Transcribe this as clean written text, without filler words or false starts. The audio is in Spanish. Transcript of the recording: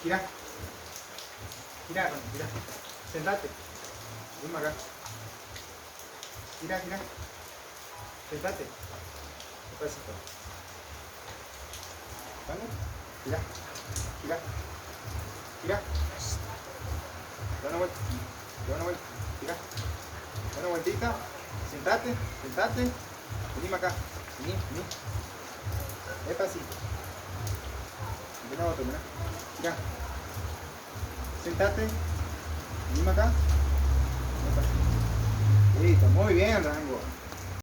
Gira. Gira, Rango, gira. Sentate. Ven acá. Gira, gira. Sentate. Despacito. Rango. Gira. Gira. Gira. Da una vuelta. Da una vuelta. Gira. Da una vueltita. Sentate. Sentate. Vení acá. Vení, vení. Despacito. Ven a otro, mira. Gira. Sentate. Vení acá. Despacito. Listo, muy bien, Rango.